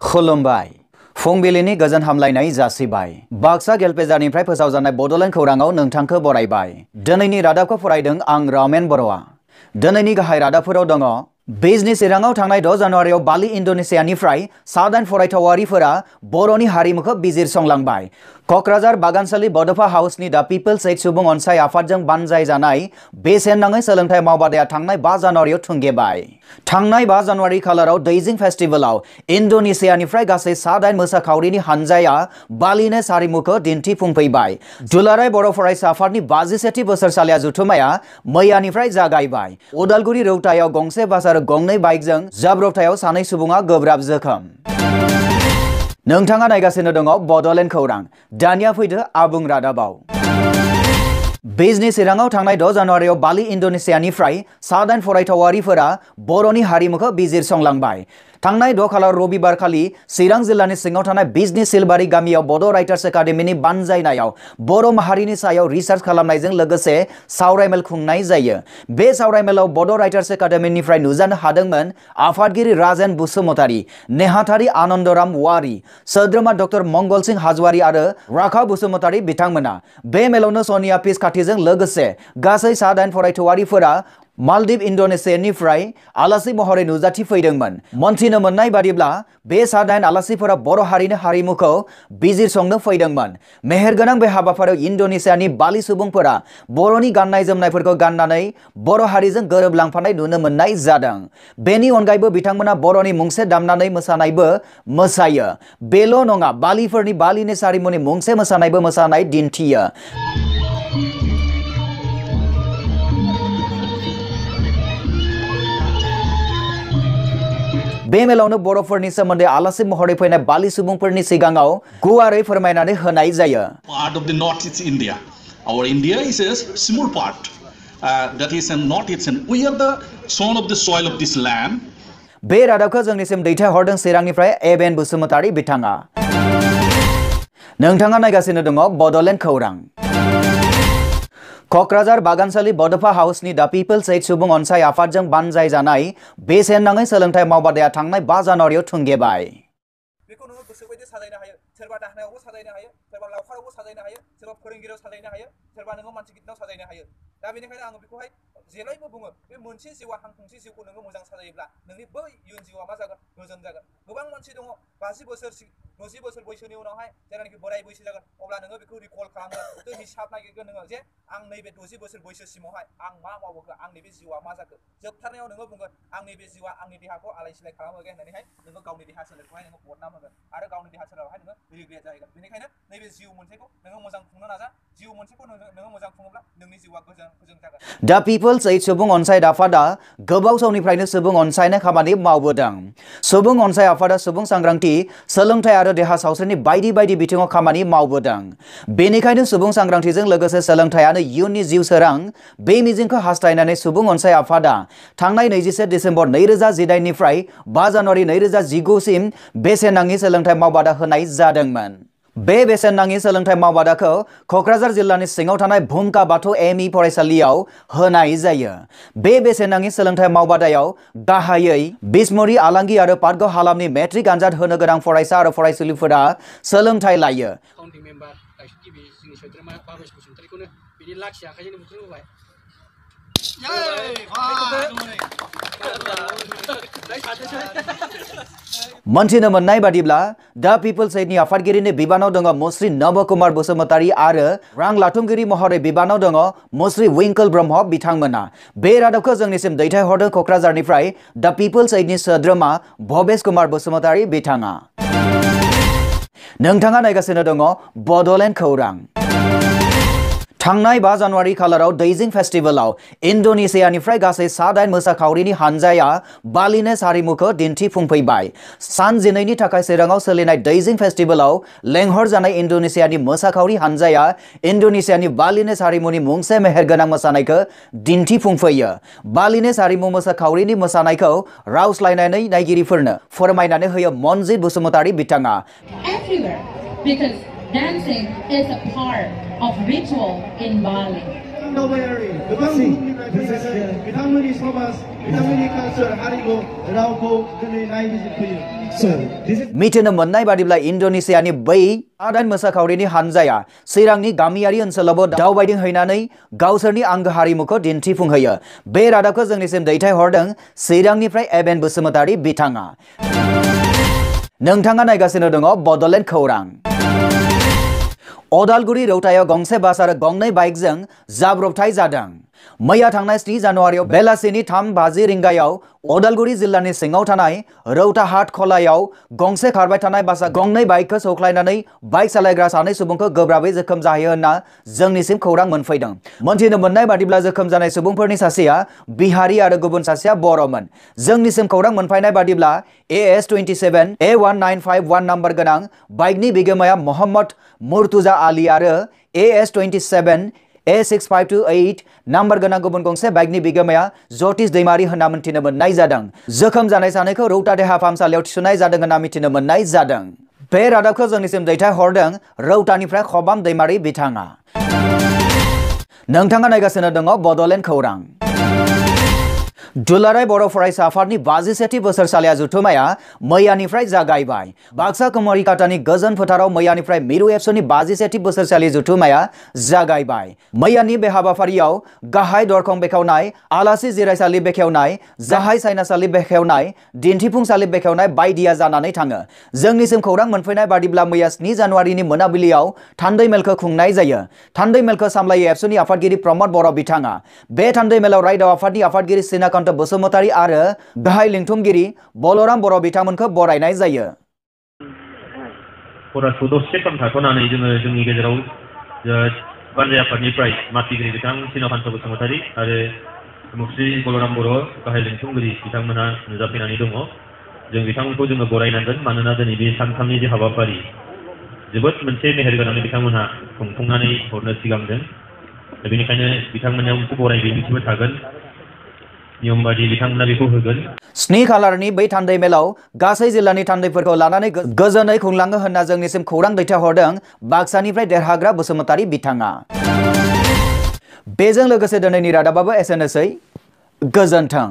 खुलुमबाय फुंबिलिनि गोजोन हामलायनाय जासिबाय बाक्सा गेलपेजारनिफ्राय फोसावजानाय बड'लेण्ड खौराङाव नोंथांखौ बरायबाय। दिनैनि रादाबखौ फरायदों आं रामेन बर'आ। दिनैनि गाहाय रादाबफोराव दङ बिजनेस चिराङाव थांनाय 6 जानुवारियाव बाली इन्डोनेसियानिफ्राय 7 फरायथावारिफोरा बर'नि हारिमुखौ बिजिरसंलांबाय। क'क्राझार बागानसालि बड'फा हाउसनि दा पिपल्स एइड सुबुं अनसाय आफादजों बानजाय जानाय बेसेन नाङै सोलोंथाइ मावबादाया थांनाय 5 जानुवारियाव थुंगेबाय। थांनाय 5 जानुवारि खालाराव दैजिं फेस्टिभेलाव इन्डोनेसियानिफ्राय गासै 7 मोसाखावरिनि हानजाया बालिनेस हारिमुखौ दिन्थिफुंफैबाय। दुलाराय बर' फरायसा आफादनि 51थि बोसोरसालिया जथुमाया मैयानिफ्राय जागायबाय। उदालगुरि रौतायाव गंसे बास आरो गंनै बाइकजों जाब्रबथायाव 2 सुबुङा गोब्राब जोखोम। नोंथाङा नायगासिनो दङ बड'लेण्ड खौरां। दानिया फैदो आबुं रादाबाव। बिजनेस चिराङाव थांनाय 6 जानुवारियाव बाली इन्डोनेसियानिफ्राय 7 फरायथावारिफोरा बर'नि हारिमुखौ बिजिरसंलांबाय। थांनाय 6 खालार रबिबार खालि चिरां जिल्लानि सिङाव थानाय बिजनी सिलबारि गामियाव बड' राइटार्स एकाडेमिनि बानजायनायाव बर' माहारिनि सायाव रिसार्च खालामनायजों लोगोसे सावरायमेल खुंनाय जायो। बे सावरायमेलाव बड' राइटार्स एकाडेमिनिफ्राय नुजानो हादोंमोन आफादगिरि राजेन बसुमतारी, नेहाथारि आनन्दराम वारी, सोद्रोमा डक्टर मंगल सिंह हाजवारी आरो राखा बसुमतारी बिथांमोना। बे मेलावनो सनिया पिस खाथिजों लोगोसे गासै 7 फरायथावारिफोरा मालदीव इन्डोनेसियानिफ्राय आलासि महरै नुजाथिफैदोंमोन। मोनथिनो मोननाय बादिब्ला बे 7 आलासिफोरा बर' हारिनि हारिमुखौ बिजिरसंनो फैदोंमोन। मेहेरगोनां बे हाबाफारियाव इन्डोनेसियानि बाली सुबुंफोरा बर'नि गाननाय जोमनायफोरखौ गाननानै बर' हारिजों गोरोबलांफानाय नुनो मोननाय जादों। बेनि अनगायैबो बिथांमोना बर'नि मुंसे दामनानै मोसानायबो मोसायो। बेल' नङा, बालिफोरनि बालिनेस हारिमुनि मुंसे मोसानायबो मोसानाय दिन्थियो। बे मेलावनो बर'फोरनि सोमोन्दै आलासि महरै फैनाय बाली सुबुंफोरनि सिगाङाव गुवारै फोरमायनानै होनाय जायो। Part of the Northeast India. Our India is a small part. That is a Northeast. We are the son of the soil of this land. बे रादाबखौ जोंनिसिम दैथायहरदों चिरांनिफ्राय एबेन बसुमतारी बिथाङा। नोंथाङा नायगासिनो दङ बड'लेण्ड खौरां। क'क्राझार बागानसालि बड'फा हाउसनि दा पिपल्स एइड सुबुं अनसाय आफादजों बानजाय जानाय बेसेन नाङै सोलोंथाइ मावबादाया थांनाय 5 जानुवारियाव थुंगेबाय। बेखौ नोङो गोसोबायदि साजायनो हायो। सोरबा दाहोनायावबो साजायनो हायो, सोरबा लावखारावबो साजायनो हायो, सोरबा फोरोंगिरियाव साजायनो हायो, सोरबा नोङो मानसि गिदिराव साजायनो हायो। दा बेनिखायनो आङो बेखौहाय जेब्लायबो बुङो, बे मोनसे जिउआ हांखुंसे जिउखौ नोङो मोजां साजायोब्ला नोंनि बै इयुन जिउआ मा जागोन? गोजोन जागोन। गोबां मानसि दङ 50 बोसोर 60 बोसोर बैसोनि उनावहाय जेब्लानाखि बोराय बैसो जागोन अब्ला नोङो बेखौ रिकल खालामगोन। तो हिसाब नागिरगोन नोङो जे आं नैबे 60 बोसोर बैसोसिमावहाय आं मा मावबोखो, आंनि बे जिउआ मा जाखो। जोबथारनायाव नोङो बुंगोन आंनि बे जिउआ आंनि देहाखौ आलाय सिलाय खालामहोगोन होननानैहाय नोङो गावनि देहा सोलेरखौहाय नोङो बदनाम होगोन आरो गावनि देहा सोलेरावहाय नोङो रिग्रेट जाहैगोन। बेनिखायनो नैबे जिउ मोनसेखौ नोङो मोजां खुंनो नाजा। जिउ मोनसेखौ नोङो मोजां खुङोब्ला नोंनि जिउआ गोजोन जागोन। दा पिपल्स एइड सुबुं अनसाय आफादा गोबाव समनिफ्रायनो सुबुं अनसायनाय खामानि मावबोदों। सुबुं अनसाय आफादा सुबुं सांग्रांथि, सोलोंथाइ आरो देहा सावस्रिनि बायदि बायदि बिथिङाव खामानि मावबोदों। बेनिखायनो सुबुं सांग्रांथिजों लोगोसे सोलोंथाइयानो इयुननि जिउ सोरां, बे मिजिंखौ हास्थायनानै सुबुं अनसाय आफादा थांनाय 21 डिसेम्बर 2019 निफ्राय 5 जानुवारि 2019 सिम बेसेन नाङि सोलोंथाइ मावबादा होनाय जादोंमोन। बे बेसेन नाङि सोलोंथाइ मावबादाखौ क'क्राझार जिल्लानि सिङाव थानाय भुमका बाथौ एम इ फरायसालियाव होनाय जायो। बे बेसेन नाङि सोलोंथाइ मावबादायाव गाहायै बिसमुरि, आलांगि आरो पाटगाव हालामनि मेट्रिक आनजाद होनो गोनां फरायसा आरो फरायसुलिफोरा सोलोंथाइ लायो। काउन्टिं मेम्बार गायसनगिरि जोंनि सोद्रोमा बाबेस बसुमतारीखौनो बिनि लाखि आखाइजों बुख्रुबबाय। मोनथिनो मोननाय बादिब्ला दा पिपल्स एइडनि आफादगिरिनि बिबानाव दङ मुस्रि नब कुमार बसुमतारी आरो रां लाथुमगिरि महरै बिबानाव दङ मुस्रि विंकल ब्रह्म बिथांमोना। बे रादाबखौ जोंनिसिम दैथायहरदों क'क्राझारनिफ्राय दा पिपल्स एइडनि सोद्रोमा भबेश कुमार बसुमतारी बिथाङा। नोंथाङा नायगासिनो दङ बड'लेण्ड खौरां। थांनाय 5 जानुवारि खालाराव दैजिं फेस्टिभेलाव इन्डोनेसियानिफ्राय गासै 7 मोसाखावरिनि हानजाया बालिनेस हारिमुखौ दिन्थिफुंफैबाय। सान 12नि थाखाय चिराङाव सोलिनाय दैजिं फेस्टिभेलाव लेंहरजानाय इन्डोनेसियानि मोसाखावरि हानजाया इन्डोनेसियानि बालिनेस हारिमुनि मुंसे मेहेरगोनां मोसानायखौ दिन्थिफुंफैयो। बालिनेस हारिमु मोसाखावरिनि मोसानायखौ रावस्लायनानै नायगिरिफोरनो फोरमायनानै होयो मनजित बसुमतारी बिथाङा। Because dancing is a part of ritual in Bali. 비타민이 서바스, 비타민이 칼술 하리고 라오고 그네 나이비지 मिथिनो मोननाय बादिब्ला इन्डोनेसियानि बै आदान मोसाखावरिनि हानजाया चिरांनि गामियारि ओनसोलावबो दावबायदिंहैनानै गावसोरनि आंगो हारिमुखौ दिन्थिफुंहोयो। बे रादाबखौ जोंनिसिम दैथायहरदों चिरांनिफ्राय एबेन बसुमतारी बिथाङा। नोंथाङा नायगासिनो दङ बड'लेण्ड खौरां। अदालगुरि रौतायाव गंसे बास आरो गंनै बाइकजों जाब्रबथाय जादों। मैया थांनाय 7 जानुवारियाव बेलासिनि 3:50 रिंगायाव अदालगुरि जिल्लानि सिङाव थानाय रौता हाट खलायाव गंसे खारबाय थानाय बासआ गंनै बाइकखौ सौख्लायनानै बाइक सालायग्रा सानै सुबुंखौ गोब्राबै जोखोम जाहैयो होनना जोंनिसिम खौरां मोनफैदों। मोनथिनो मोननाय बादिब्ला जोखोम जानाय सुबुंफोरनि सासेया बिहारि आरो गुबुन सासेया बर'मोन। जोंनिसिम खौरां मोनफैनाय बादिब्ला AS27 A1951 नाम्बार गोनां बाइकनि बिगोमाया मोहम्मद मुर्तुजा आली आरो AS27 A6528 नाम्बार गोनां गुबुन गंसे बाइकनि बिगोमाया जतिश दैमारी होनना मिथिनो मोननाय जादों। जोखोम जानाय सानैखौ रौता देहा फाहामसालियाव थिसननाय जादों होनना मिथिनो मोननाय जादों। बे रादाबखौ जोंनिसिम दैथायहरदों रौतानिफ्राय खबाम दैमारी बिथाङा। नोंथाङा नायगासिनो दङ बड'लेण्ड खौरां। दुलाराय बर' फरायसा आफादनि 57थि बोसोरसालिया जथुमाया मैयानिफ्राय जागायबाय। बाक्सा कुमारिकाटानि गोजोन फोथाराव मैयानिफ्राय मिरु एबसुनि 57थि बोसोरसालि जथुमाया जागायबाय। मैयानि बे हाबाफारियाव गाहाय दरखं बेखेवनाय, आलासि जिरायसालि बेखेवनाय, जाहाय सायनासालि बेखेवनाय, दिन्थिफुंसालि बेखेवनाय बायदिया जानानै थाङो। जोंनिसिम खौरां मोनफैनाय बादिब्ला मैया 7 जानुवारिनि मोनाबिलियाव थान्दै मेलखौ खुंनाय जायो। थान्दै मेलखौ सामलायो एबसुनि आफादगिरि प्रमद बर' बिथाङा। बे थान्दै मेलाव रायदाव आफादनि आफादगिरि सिनाकान्त बसुमतारी आरो गाहाय लिंथुमगिरि बलराम बर' बिथांमोनखौ बरायनाय जायो। फराखौ दसे सम थाथ'नानै जोंनि गेजेराव बानजाय आफादनिफ्राय मासिगिरि बिथां सिनाकान्त बसुमतारी आरो मुख्रि बलराम बर' गाहाय लिंथुमगिरि बिथांमोना नुजाफैनानै दङ। जों बिथांमोनखौ बरायनांगोन, मानोना दिनै बे सानथामनि जे हाबाफारि जोबोद मोनसे मेहेरगोनाङै बिथांमोनहा खुंफुंनानै हरनो सिगांदों। बेनिखायनो बिथांमोननियाव मोनसे बराय बिबुंथिबो थागोन। नियम बायदि बिथांमोना बेखौ होगोन। 7 खालारनि बै थान्दै मेलाव गासै जिल्लानि थान्दैफोरखौ लानानै गोजोनै खुंलाङो होनना जोंनिसिम खौरां दैथायहरदों बाक्सानिफ्राय देरहाग्रा बसुमतारी बिथाङा। बेजों लोगोसे दिनैनि रादाबाबो एसेनोसै। गोजोन्थों।